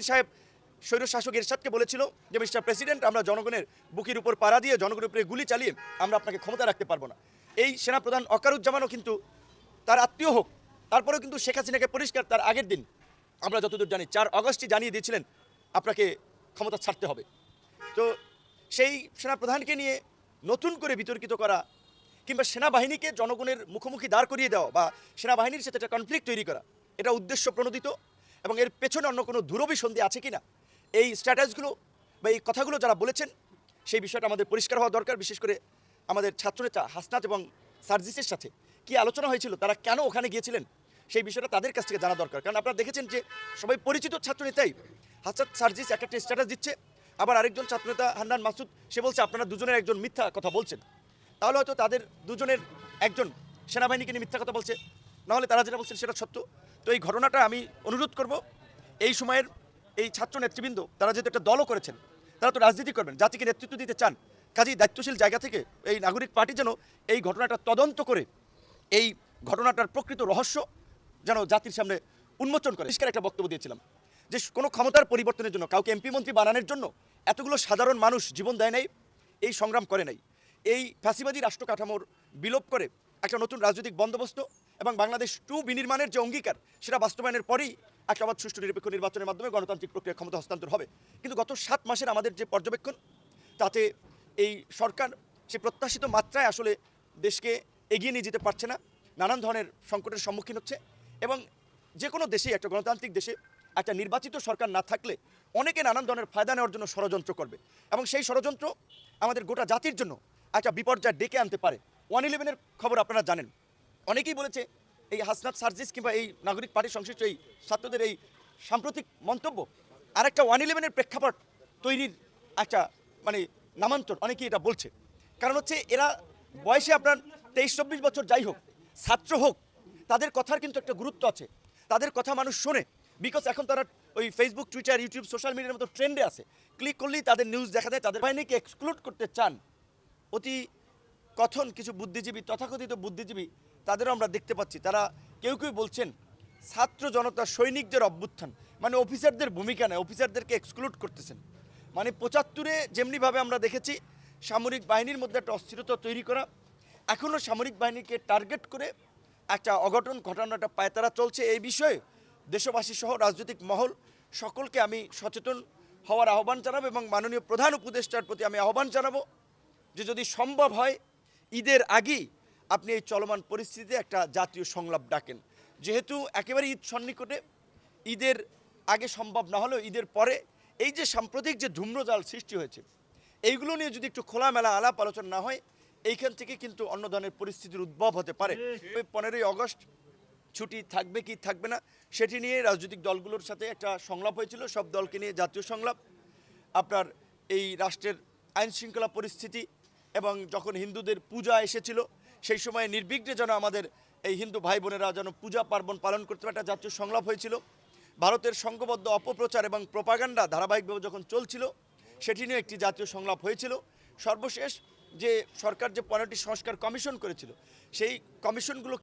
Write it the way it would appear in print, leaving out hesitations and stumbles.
সাহেব স্বৈরশাসক এরশাদকে বলেছিল যে মিস্টার প্রেসিডেন্ট, আমরা জনগণের বুকের উপর পাড়া দিয়ে জনগণের উপরে গুলি চালিয়ে আমরা আপনাকে ক্ষমতা রাখতে পারবো না। এই সেনাপ্রধান ওয়াকারুজ্জামানও কিন্তু তার আত্মীয় হোক, তারপরেও কিন্তু শেখ হাসিনাকে পরিষ্কার তার আগের দিন আমরা যতদূর জানি 4 আগস্টই জানিয়ে দিয়েছিলেন আপনাকে ক্ষমতা ছাড়তে হবে। তো সেই সেনাপ্রধানকে নিয়ে নতুন করে বিতর্কিত করা কিংবা সেনাবাহিনীকে জনগণের মুখোমুখি দাঁড় করিয়ে দেওয়া বা সেনাবাহিনীর সাথে একটা কনফ্লিক্ট তৈরি করা, এটা উদ্দেশ্য প্রণোদিত এবং এর পেছনে অন্য কোনো দূরভিসন্ধি আছে কিনা, এই স্ট্র্যাটেজিগুলো বা এই কথাগুলো যারা বলেছেন সেই বিষয়টা আমাদের পরিষ্কার হওয়া দরকার। বিশেষ করে আমাদের ছাত্রনেতা হাসনাত এবং সার্জিসের সাথে কি আলোচনা হয়েছিল, তারা কেন ওখানে গিয়েছিলেন, সেই বিষয়টা তাদের কাছ থেকে জানা দরকার। কারণ আপনারা দেখেছেন যে সবাই পরিচিত ছাত্রনেতাই হাসনাত সার্জিস একটা স্ট্যাটাস দিচ্ছে, আবার আরেকজন ছাত্রনেতা হান্নান মাসুদ সে বলছে আপনারা দুজনের একজন মিথ্যা কথা বলছেন। তাহলে হয়তো তাদের দুজনের একজন সেনাবাহিনীকে নিয়ে মিথ্যা কথা বলছে, নাহলে তারা যেটা বলছেন সেটা সত্য। তো এই ঘটনাটা আমি অনুরোধ করব, এই সময়ের এই ছাত্র নেতৃবৃন্দ তারা যেহেতু একটা দলও করেছেন, তারা তো রাজনীতি করবেন, জাতিকে নেতৃত্ব দিতে চান, কাজেই দায়িত্বশীল জায়গা থেকে এই নাগরিক পার্টি যেন এই ঘটনাটা তদন্ত করে এই ঘটনাটার প্রকৃত রহস্য যেন জাতির সামনে উন্মোচন করে। পরিষ্কার একটা বক্তব্য দিয়েছিলাম যে কোনো ক্ষমতার পরিবর্তনের জন্য, কাউকে এমপি মন্ত্রী বানানোর জন্য এতগুলো সাধারণ মানুষ জীবন দেয় নাই, এই সংগ্রাম করে নাই। এই ফ্যাসিবাদী রাষ্ট্র কাঠামোর বিলোপ করে একটা নতুন রাজনৈতিক বন্দোবস্ত এবং বাংলাদেশ 2 বিনির্মাণের যে অঙ্গীকার সেটা বাস্তবায়নের পরেই একটা আবার সুষ্ঠু নিরপেক্ষ নির্বাচনের মাধ্যমে গণতান্ত্রিক প্রক্রিয়া ক্ষমতা হস্তান্তর হবে। কিন্তু গত 7 মাসের আমাদের যে পর্যবেক্ষণ, তাতে এই সরকার সে প্রত্যাশিত মাত্রায় আসলে দেশকে এগিয়ে নিয়ে যেতে পারছে না, নানান ধরনের সংকটের সম্মুখীন হচ্ছে। এবং যে কোনো দেশেই, একটা গণতান্ত্রিক দেশে একটা নির্বাচিত সরকার না থাকলে অনেকে নানান ধরনের ফায়দা নেওয়ার জন্য ষড়যন্ত্র করবে এবং সেই ষড়যন্ত্র আমাদের গোটা জাতির জন্য একটা বিপর্যয় ডেকে আনতে পারে। 111-এর খবর আপনারা জানেন, অনেকেই বলেছে এই হাসনাত সার্জিস কিংবা এই নাগরিক পার্টির সংশ্লিষ্ট এই ছাত্রদের এই সাম্প্রতিক মন্তব্য আর একটা 111-এর প্রেক্ষাপট তৈরির একটা নামান্তর, অনেকেই এটা বলছে। কারণ হচ্ছে এরা বয়সে আপনার 23-24 বছর যাই হোক, ছাত্র হোক, তাদের কথার কিন্তু একটা গুরুত্ব আছে, তাদের কথা মানুষ শোনে। বিকজ এখন তারা ওই ফেসবুক, টুইটার, ইউটিউব, সোশ্যাল মিডিয়ার মতো ট্রেন্ডে আছে, ক্লিক করলেই তাদের নিউজ দেখা যায়। তাদের বাহিনীকে এক্সক্লুড করতে চান অতি কথন কিছু বুদ্ধিজীবী, তথাকথিত বুদ্ধিজীবী, তাদেরও আমরা দেখতে পাচ্ছি। তারা কেউ কেউ বলছেন ছাত্র জনতা সৈনিকদের অভ্যুত্থান অফিসারদের ভূমিকা নেয়, অফিসারদেরকে এক্সক্লুড করতেছেন। 75-এ যেমনিভাবে আমরা দেখেছি সামরিক বাহিনীর মধ্যে একটা অস্থিরতা তৈরি করা, এখনও সামরিক বাহিনীকে টার্গেট করে একটা অঘটন ঘটানোটা পায়তারা চলছে। এই বিষয়ে দেশবাসী সহ রাজনৈতিক মহল সকলকে আমি সচেতন হওয়ার আহ্বান জানাবো এবং মাননীয় প্রধান উপদেষ্টার প্রতি আমি আহ্বান জানাবো যে যদি সম্ভব হয় ঈদের আগেই আপনি এই চলমান পরিস্থিতিতে একটা জাতীয় সংলাপ ডাকেন। যেহেতু একেবারে ঈদ সন্নিকটে, ঈদের আগে সম্ভব না হলেও ঈদের পরে এই যে সাম্প্রতিক যে ধূম্রজাল সৃষ্টি হয়েছে, এইগুলো নিয়ে যদি একটু খোলামেলা আলাপ আলোচনা না হয়, এইখান থেকে কিন্তু অন্য ধরনের পরিস্থিতির উদ্ভব হতে পারে। 15ই আগস্ট ছুটি থাকবে কি থাকবে না সেটি নিয়ে রাজনৈতিক দলগুলোর সাথে একটা সংলাপ হয়েছিল, সব দলকে নিয়ে জাতীয় সংলাপ। আপনার এই রাষ্ট্রের আইন শৃঙ্খলা পরিস্থিতি এবং যখন হিন্দুদের পূজা এসেছিল সেই সময় নির্বিঘ্নে যেন আমাদের এই হিন্দু ভাই বোনেরা যেন পূজা পার্বণ পালন করতে পারে, একটা জাতীয় সংলাপ হয়েছিল। ভারতের সংঘবদ্ধ অপপ্রচার এবং প্রোপাগান্ডা ধারাবাহিকভাবে যখন চলছিল সেটি নিয়ে একটি জাতীয় সংলাপ হয়েছিল। সর্বশেষ যে সরকার যে 15টি সংস্কার কমিশন করেছিল, সেই কমিশনগুলো